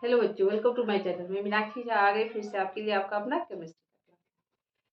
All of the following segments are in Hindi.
हेलो बच्चों, वेलकम टू माय चैनल। मैं मीनाक्षी झा आ गई फिर से आपके लिए आपका अपना केमिस्ट्री का क्लास।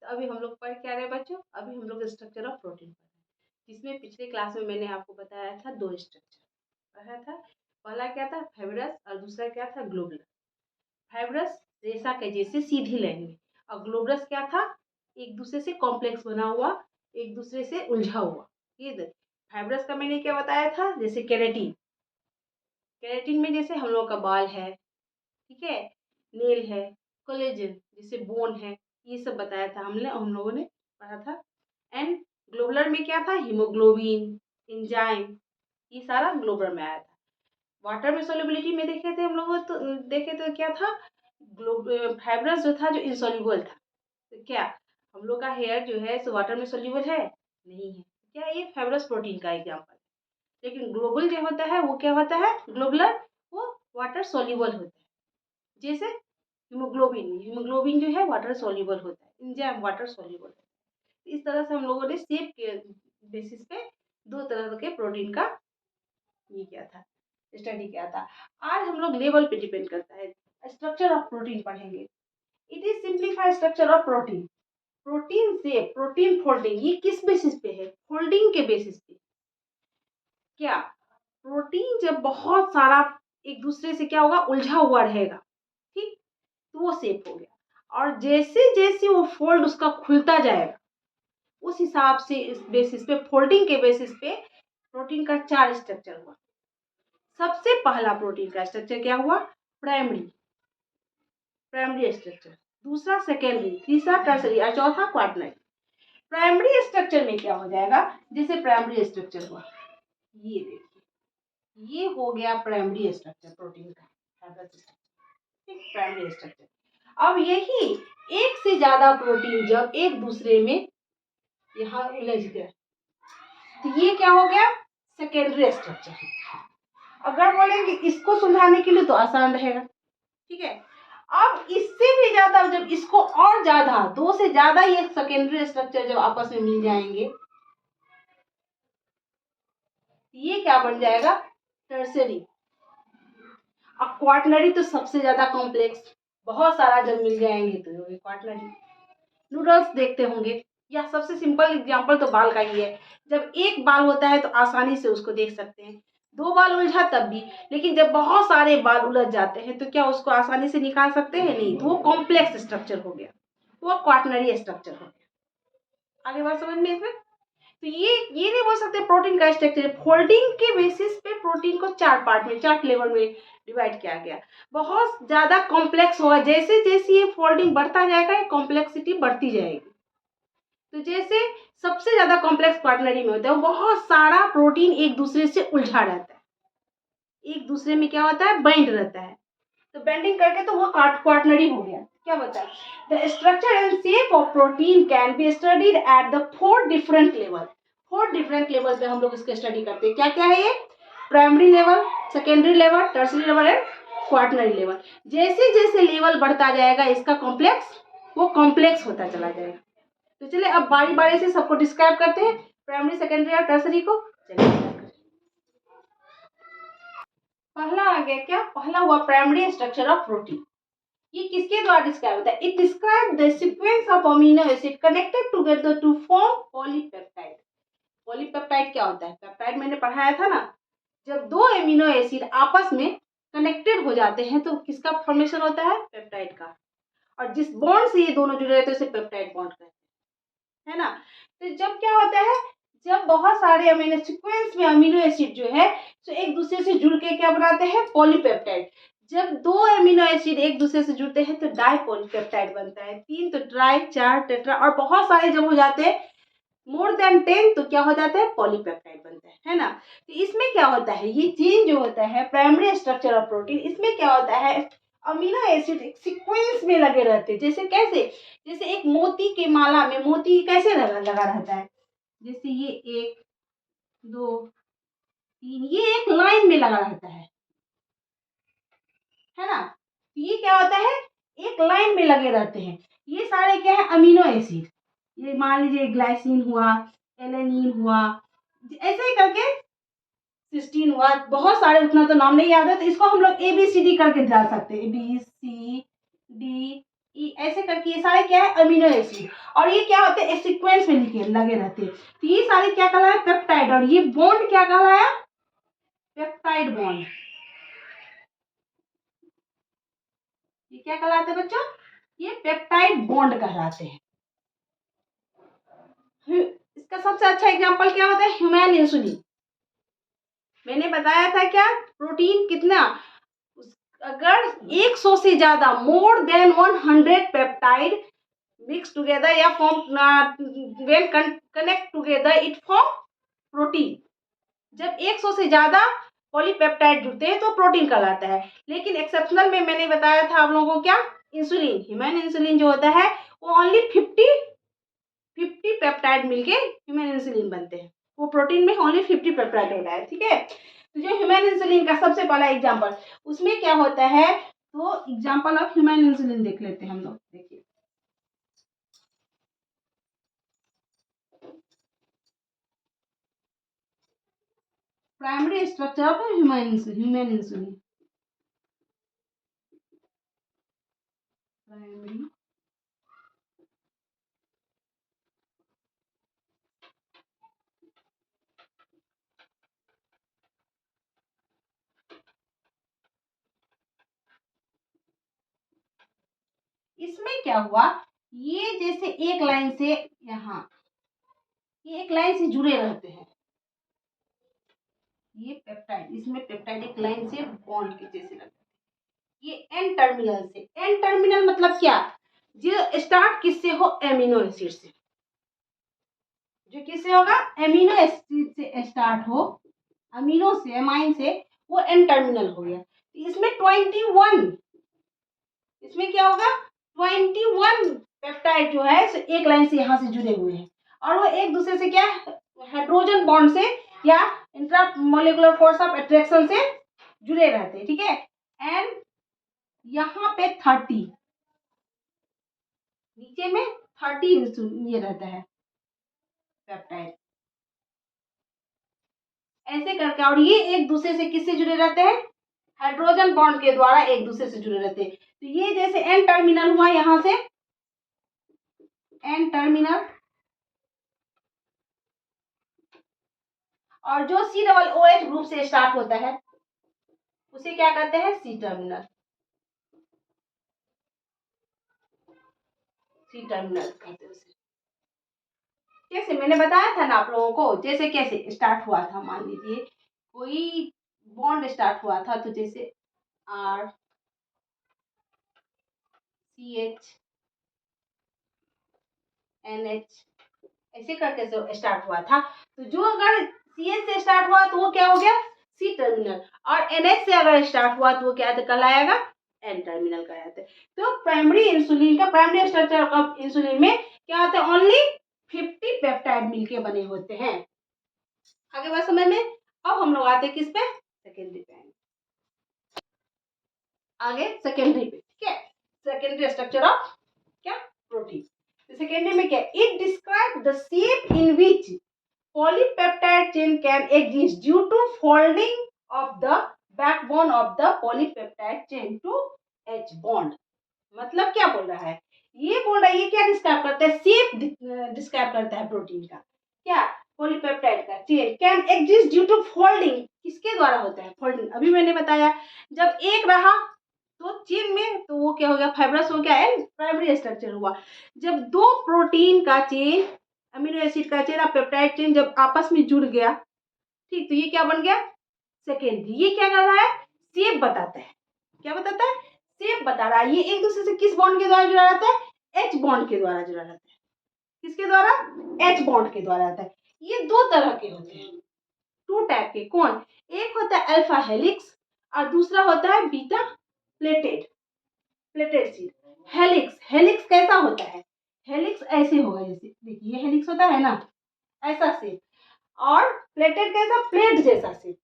तो अभी हम लोग पढ़ क्या रहे हैं बच्चों? अभी हम लोग स्ट्रक्चर ऑफ प्रोटीन पढ़ रहे हैं, जिसमें पिछले क्लास में मैंने आपको बताया था दो स्ट्रक्चर पढ़ा था। पहला क्या था? फाइब्रस, और दूसरा क्या था? ग्लोबुलर। फाइब्रस रेशा के जैसे सीधी लाइन में, और ग्लोबुलस क्या था? एक दूसरे से कॉम्प्लेक्स बना हुआ, एक दूसरे से उलझा हुआ। ये देख, फाइब्रस का मैंने क्या बताया था? जैसे केराटिन। केराटिन में जैसे हम लोग का बाल है, ठीक है, नेल है, कोलेजन जैसे बोन है, ये सब बताया था हम लोगों ने पढ़ा था। एंड ग्लोबुलर में क्या था? हीमोग्लोबिन, एंजाइम, ये सारा ग्लोबुलर में आया था। वाटर में सोल्युबिलिटी में देखे थे हम लोग, तो देखे तो क्या था? फाइब्रस जो था, जो इंसॉल्युबल था। तो क्या हम लोग का हेयर जो है सो वाटर में सोल्यूबल है? नहीं है। क्या ये फाइब्रस प्रोटीन का एग्जाम्पल है। लेकिन ग्लोबुल जो होता है वो क्या होता है? ग्लोबुलर, वो वाटर सोल्यूबल होता है। जैसे हीमोग्लोबिन जो है वाटर सॉल्युबल होता है, एंजाइम वाटर सॉल्युबल होता है। इस तरह से हम लोगों ने शेप के बेसिस पे दो तरह के प्रोटीन का ये किया था, स्टडी किया था। आज हम लोग लेवल पे डिपेंड करता है, स्ट्रक्चर ऑफ प्रोटीन पढ़ेंगे। It is simplified structure of protein. Protein से प्रोटीन फोल्डिंग, ये किस बेसिस पे है? फोल्डिंग के बेसिस पे। क्या प्रोटीन जब बहुत सारा एक दूसरे से क्या होगा? उलझा हुआ रहेगा, ठीक, तो वो शेप हो गया। और जैसे जैसे वो फोल्ड उसका खुलता जाएगा, उस हिसाब से इस बेसिस पे, फोल्डिंग के बेसिस पे प्रोटीन का चार स्ट्रक्चर हुआ। सबसे पहला प्रोटीन का स्ट्रक्चर क्या हुआ? Primary, primary structure. दूसरा सेकेंडरी, तीसरा टर्सरी, और चौथा क्वाटरनरी। प्राइमरी स्ट्रक्चर में क्या हो जाएगा? जैसे प्राइमरी स्ट्रक्चर हुआ, ये देखिए, ये हो गया प्राइमरी स्ट्रक्चर प्रोटीन का, प्राइमरी स्ट्रक्चर। अब यही एक से ज्यादा प्रोटीन जब एक दूसरे में यहाँ उलझ गया, तो ये क्या हो गया? Secondary structure. अगर बोलेंगे इसको सुलझाने के लिए तो आसान रहेगा, ठीक है। अब इससे भी ज्यादा, जब इसको और ज्यादा, दो से ज्यादा ये सेकेंडरी स्ट्रक्चर जब आपस में मिल जाएंगे, ये क्या बन जाएगा? टर्सरी। अब क्वाटरनरी तो सबसे ज्यादा कॉम्प्लेक्स, बहुत सारा जब मिल जाएंगे तो ये क्वाटरनरी। नूडल्स देखते होंगे, या सबसे सिंपल एग्जांपल तो बाल का ही है। जब एक बाल होता है तो आसानी से उसको देख सकते हैं, दो बाल उलझा तब भी। लेकिन जब बहुत सारे बाल उलझ जाते हैं तो क्या उसको आसानी से निकाल सकते हैं? नहीं, तो वो कॉम्प्लेक्स स्ट्रक्चर हो गया, वो क्वाटरनरी स्ट्रक्चर हो गया। आगे बात समझ में इसमें? तो ये नहीं बोल सकते प्रोटीन का स्ट्रक्चर। फोल्डिंग के बेसिस पे प्रोटीन को चार पार्ट में, चार लेवल में डिवाइड किया गया। बहुत ज्यादा कॉम्प्लेक्स होगा, जैसे जैसे ये फोल्डिंग बढ़ता जाएगा, ये कॉम्प्लेक्सिटी बढ़ती जाएगी। तो जैसे सबसे ज्यादा कॉम्प्लेक्स क्वाटरनरी में होता है, वो बहुत सारा प्रोटीन एक दूसरे से उलझा रहता है, एक दूसरे में क्या होता है? बाइंड रहता है। तो बेंडिंग करके तो वो क्वाटरनरी हो गया। क्या बता? The structure and shape of protein can be studied at the four different level. Four different level पे हम लोग इसका स्टडी करते हैं। क्या क्या है ये? Primary level, secondary level, tertiary level and quaternary level. जैसे जैसे लेवल बढ़ता जाएगा इसका कॉम्प्लेक्स, वो कॉम्प्लेक्स होता चला जाएगा। तो चलिए अब बारी बारी से सबको डिस्क्राइब करते हैं, प्राइमरी, सेकेंडरी और टर्सरी को। चलिए पहला आ गया, क्या पहला हुआ? Primary structure of protein. ये किसके द्वारा डिस्क्राइब होता है? It describe the sequence of amino acid connected together to form polypeptide. Polypeptide क्या होता है? पेप्टाइड मैंने पढ़ाया था ना, जब दो एमिनो एसिड आपस में कनेक्टेड हो जाते हैं तो किसका फॉर्मेशन होता है? पेप्टाइड का। और जिस बॉन्ड से ये दोनों जुड़े रहते हैं उसे पेप्टाइड बॉन्ड कहते हैं, है ना। तो जब क्या होता है, जब बहुत सारे अमीनो सीक्वेंस में अमीनो एसिड जो है तो एक दूसरे से जुड़ के क्या बनाते हैं? पॉलीपेप्टाइड। जब दो अमीनो एसिड एक दूसरे से जुड़ते हैं तो डाइपॉलीपेप्टाइड बनता है, तीन तो ट्राई, चार टेट्रा, और बहुत सारे जब हो जाते हैं मोर देन 10 तो क्या हो जाता है? पॉलीपेप्टाइड बनता है ना। तो इसमें क्या होता है? ये चेन जो होता है प्राइमरी स्ट्रक्चर ऑफ प्रोटीन, इसमें क्या होता है? अमीनो एसिड एक सीक्वेंस में लगे रहते हैं। जैसे कैसे? जैसे एक मोती के माला में मोती कैसे लगा रहता है, जैसे ये एक, दो, तीन, ये एक लाइन में लगा रहता है ना। तो ये क्या होता है? एक लाइन में लगे रहते हैं। ये सारे क्या है? Amino acid. ये मान लीजिए ग्लाइसिन हुआ, एलेनिन हुआ, ऐसे ही करके सिस्टीन हुआ, बहुत सारे, उतना तो नाम नहीं याद है, तो इसको हम लोग ABCD करके जा सकते हैं, BCDE ऐसे करके। ये सारे क्या है, अमीनो एसिड, और ये क्या होते हैं, सीक्वेंस में लिखे लगे रहते हैं। तो ये सारे क्या कहलाया, पेप्टाइड, और ये बॉन्ड क्या कहलाया, पेप्टाइड बॉन्ड। ये क्या कहलाते हैं बच्चों, ये पेप्टाइड बॉन्ड कहलाते हैं। इसका सबसे अच्छा एग्जांपल क्या होता है, ह्यूमन इंसुलिन। मैंने बताया था क्या, प्रोटीन कितना, अगर 100 से ज्यादा, more than 100 peptide mix together या form when connect together it form protein. जब 100 से ज्यादा पॉलीपेप्टाइड जुड़ते हैं तो प्रोटीन कहलाता है। लेकिन एक्सेप्शनल में मैंने बताया था आप लोगों को क्या, इंसुलिन, ह्यूमन इंसुलिन जो होता है वो ओनली 50 पेप्टाइड मिलके ह्यूमन इंसुलिन बनते हैं। वो प्रोटीन में ओनली 50 पेप्टाइड होता है, ठीक है। तो जो ह्यूमन इंसुलिन का सबसे पहला एग्जांपल, उसमें क्या होता है, तो एग्जांपल ऑफ ह्यूमन इंसुलिन देख लेते हैं हम लोग। देखिए, primary structure of human insulin, primary इसमें क्या हुआ, ये जैसे एक लाइन से यहाँ, ये एक लाइन से जुड़े रहते हैं, ये पेप्टाइड, इसमें पेप्टाइड एक लाइन से बॉन्ड के जैसे लगते हैं। ये एन टर्मिनल से, एन टर्मिनल मतलब क्या, जो स्टार्ट किससे हो, एमिनो एसिड से, जो किससे होगा, एमिनो एसिड से स्टार्ट हो, अमीनो से, एमाइन से, वो एन टर्मिनल हो गया। इसमें 21, इसमें क्या होगा, 21 पेप्टाइड जो है एक लाइन से यहाँ से जुड़े हुए हैं, और वो एक दूसरे से क्या, हाइड्रोजन बॉन्ड से या इंट्रामोलिकुलर फोर्स ऑफ अट्रैक्शन से जुड़े रहते हैं, ठीक है। एंड यहाँ पे 30, नीचे में 30 ये रहता है पेप्टाइड, ऐसे करके। और ये एक दूसरे से किससे जुड़े रहते हैं, हाइड्रोजन बॉन्ड के द्वारा एक दूसरे से जुड़े रहते हैं। तो ये जैसे एन टर्मिनल हुआ, यहां से एन टर्मिनल, और जो COOH ग्रुप से स्टार्ट होता है उसे क्या कहते हैं, सी टर्मिनल, सी टर्मिनल कहते हैं उसे। कैसे, मैंने बताया था ना आप लोगों को, जैसे कैसे स्टार्ट हुआ था, मान लीजिए कोई बॉन्ड स्टार्ट हुआ था, तो जैसे RCH NH ऐसे करके जो स्टार्ट हुआ था, तो जो अगर CH से स्टार्ट हुआ तो वो क्या हो गया, सी टर्मिनल, और NH से अगर स्टार्ट हुआ तो वो क्या कहलाएगा, एन टर्मिनल कहलाता है। तो प्राइमरी इंसुलिन का, प्राइमरी स्ट्रक्चर ऑफ इंसुलिन में क्या होता है, ओनली 50 पेप्टाइड मिलके बने होते हैं। आगे बात समझ में। अब हम लोग आते हैं किस पे, सेकेंडरी पे, आगे सेकेंडरी पे, ठीक है। सेकेंडरी स्ट्रक्चर ऑफ क्या, प्रोटीन। सेकेंडरी में क्या, it describe the shape in which polypeptide chain can exist due to folding of the backbone of the polypeptide chain to H bond। मतलब क्या बोल रहा है, ये बोल रहा है, ये क्या डिस्क्राइब करता है, शेप डिस्क्राइब करता है प्रोटीन का, क्या, पॉलीपेप्टाइड का chain can exist due to folding, किसके द्वारा होता है, फोल्डिंग। अभी मैंने बताया, जब एक रहा तो चेन में, तो वो क्या हो गया, फाइब्रस हो गया, एंड प्राइमरी स्ट्रक्चर हुआ। जब दो प्रोटीन का चेन, अमीनो एसिड का चेन और पेप्टाइड चेन जब आपस में जुड़ गया, ठीक, तो ये क्या बन गया, सेकेंडरी। ये क्या कर रहा है, शेप बताता है, क्या बताता है, शेप बता रहा है। ये एक दूसरे से किस बॉन्ड के द्वारा जुड़ा रहता है, एच बॉन्ड के द्वारा जुड़ा रहता है, किसके द्वारा, एच बॉन्ड के द्वारा रहता है। ये दो तरह के होते हैं, टू टाइप के, कौन, एक होता है अल्फा हेलिक्स और दूसरा होता है beta plated, plated seed. Helix, helix कैसा होता है, हेलिक्स ऐसे होगा, जैसे देखिए ये हेलिक्स होता है ना, ऐसा शेप, और प्लेटेड कैसा, प्लेट जैसा शेप,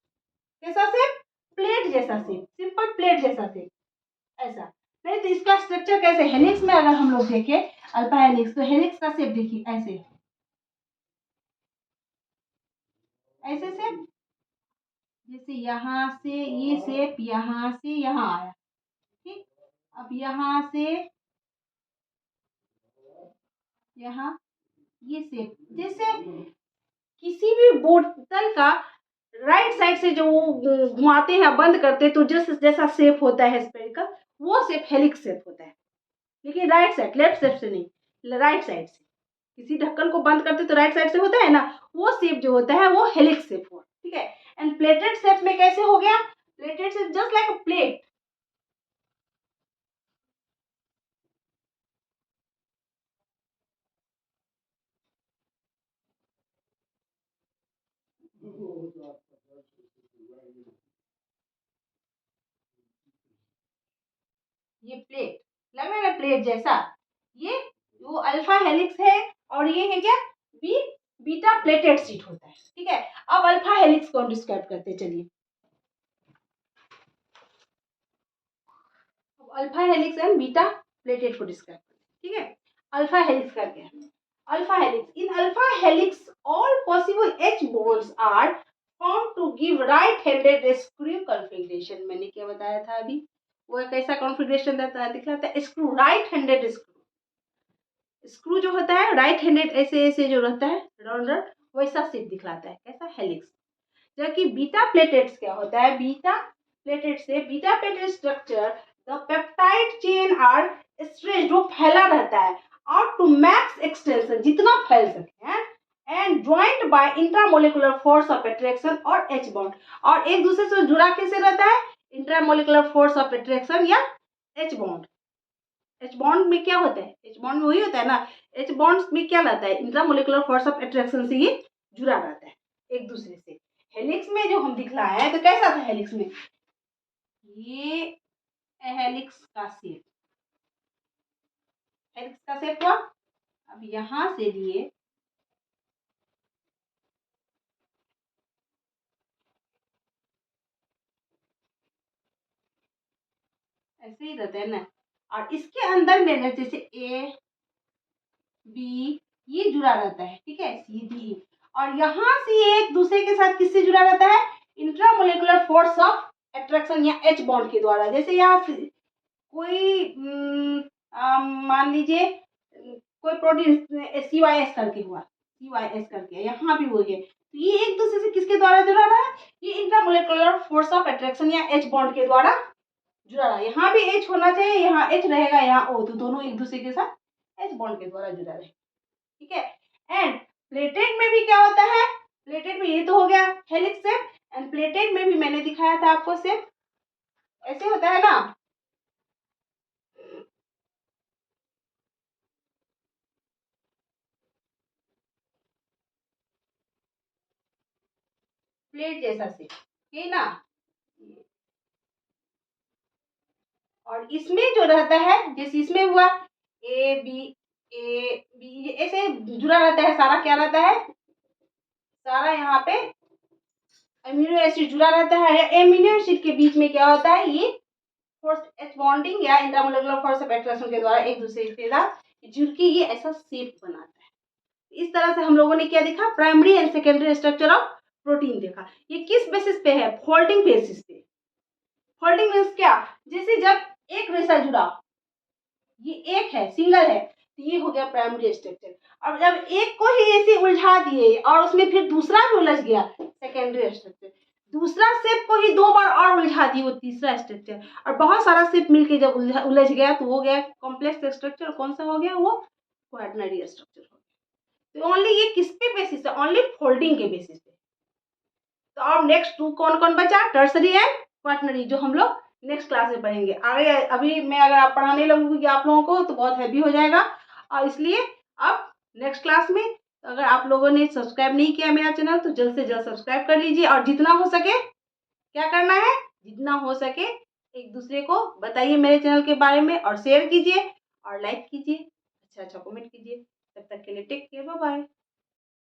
कैसा शेप, प्लेट जैसा शेप, सिंपल प्लेट जैसा शेप, ऐसा। नहीं तो इसका स्ट्रक्चर कैसे, हेलिक्स में अगर हम लोग देखें अल्फा हेलिक्स, तो हेलिक्स का शेप देखिए ऐसे, ऐसे शेप, जैसे यहाँ से ये शेप यहाँ से यहाँ आया, ठीक। अब यहाँ से यहाँ ये शेप, जैसे किसी भी बोतल का राइट साइड से जो घुमाते हैं बंद करते हैं तो जैसा शेप होता है स्फेरिकल, वो शेप हेलिक्स शेप होता है। लेकिन राइट साइड, लेफ्ट साइड से नहीं, राइट साइड से किसी ढक्कन को बंद करते तो राइट साइड से होता है ना, वो शेप जो होता है वो हेलिक्स शेप हुआ, ठीक है। एंड प्लेटेड शेप में कैसे हो गया? प्लेटेड शेप जस्ट लाइक अ प्लेट। ये प्लेट लग रहा है प्लेट जैसा, ये वो अल्फा हेलिक्स है और ये है क्या? बी बीटा प्लेटेड शीट होता है, ठीक है। अब अल्फा हेलिक्स को हम डिस्क्राइब करते हैं, चलिए। Alpha helix and beta plated को डिस्क्राइब करते हैं, ठीक है। अल्फा हेलिक्स का क्या है? Alpha helix, in alpha helix all possible H bonds are found to give right handed screw configuration. मैंने क्या बताया था अभी? वो कैसा कॉन्फ़िगरेशन दिखलाता है? Screw, right handed screw. Screw जो होता है राइट हैंडेड, ऐसे ऐसे जो रहता है राउंड राउंड, वैसा शेप दिखलाता है, कैसा? हेलिक्स। जबकि बीटा प्लेटेड्स क्या होता है? बीटा प्लेटेड से beta plated structure the peptide chain are stretched, वो फैला रहता है और टू मैक्स एक्सटेंशन, जितना फैल सके हैं, and joint by intramolecular force of attraction और एच बॉन्ड, और एक दूसरे से जुड़ा कैसे रहता है? इंट्रामोलिकुलर फोर्स ऑफ अट्रैक्शन या एच बॉन्ड। एच बॉन्ड में क्या होता है? एच बॉन्ड में वही होता है ना, एच बॉन्ड में क्या रहता है? इंट्रामोलिकुलर फोर्स ऑफ अट्रैक्शन से ये जुड़ा रहता है एक दूसरे से। हेलिक्स में जो हम दिखलाया है तो कैसा था हेलिक्स में? ये हेलिक्स का शेप, हेलिक्स का शेप हुआ। अब यहां से लिए ऐसे ही रहते हैं ना, और इसके अंदर में जैसे ए बी ये जुड़ा रहता है, ठीक है, सीधी। और यहाँ से एक दूसरे के साथ किससे जुड़ा रहता है? इंट्रामोलिकुलर फोर्स ऑफ अट्रैक्शन या एच बॉन्ड के द्वारा। जैसे यहाँ कोई मान लीजिए कोई प्रोटीन CYS करके हुआ, CYS करके यहाँ भी हो गया, तो ये एक दूसरे से किसके द्वारा जुड़ा रहा है? ये इंट्रामोलिकुलर फोर्स ऑफ अट्रैक्शन या एच बॉन्ड के द्वारा जुड़ा रहा है। यहाँ भी एच होना चाहिए, यहाँ एच रहेगा, यहाँ ओ, तो दोनों एक दूसरे के साथ एच बॉन्ड के द्वारा जुड़ा रहे, ठीक है। एंड प्लेटेड में भी क्या होता है? प्लेटेड में ये तो हो गया हेलिक्स शेप, एंड प्लेटेड में भी मैंने दिखाया था आपको शेप ऐसे होता है ना, प्लेट जैसा शेप, ये ना। और इसमें जो रहता है, जैसे इसमें हुआ ए बी ऐसे जुड़ा रहता है, सारा क्या रहता है? सारा यहाँ पे अमीनो एसिड जुड़ा रहता है। एमिनो एसिड के बीच में क्या होता है? ये फोर्स एच बॉन्डिंग या इंट्रामोलेकुलर फोर्स ऑफ अट्रैक्शन के द्वारा एक दूसरे के साथ जुड़ के ये ऐसा शेप बनाता है। इस तरह से हम लोगों ने क्या देखा? Primary and secondary structure of protein देखा। ये किस बेसिस पे है? फोल्डिंग बेसिस पे। फोल्डिंग मीन्स क्या? जैसे जब एक रेशा जुड़ा, ये एक है, सिंगल है, तो ये हो गया प्राइमरी स्ट्रक्चर। अब जब एक को ही ऐसे उलझा दिए और उसमें फिर दूसरा भी उलझ गया, सेकेंडरी स्ट्रक्चर। दूसरा शेप को ही दो बार और उलझा दी, वो तीसरा स्ट्रक्चर। और बहुत सारा शेप मिलके जब उलझ गया तो हो गया कॉम्प्लेक्स स्ट्रक्चर। कौन सा हो गया? वो क्वाटरनरी स्ट्रक्चर हो गया। तो ओनली ये किस पे बेसिस है? ओनली फोल्डिंग के बेसिस पे। तो अब नेक्स्ट टू कौन कौन बचा? टर्सरी एंड क्वाटरनरी, जो हम लोग नेक्स्ट क्लास में पढ़ेंगे आगे। अभी मैं अगर आप पढ़ाने लगूंगी आप लोगों को तो बहुत हैवी हो जाएगा, और इसलिए अब नेक्स्ट क्लास में अगर आप लोगों ने सब्सक्राइब नहीं किया मेरा चैनल तो जल्द से जल्द सब्सक्राइब कर लीजिए। और जितना हो सके क्या करना है? जितना हो सके एक दूसरे को बताइए मेरे चैनल के बारे में, और शेयर कीजिए और लाइक कीजिए, अच्छा अच्छा कमेंट कीजिए। तब तक के लिए टेक केयर, बाय बाय।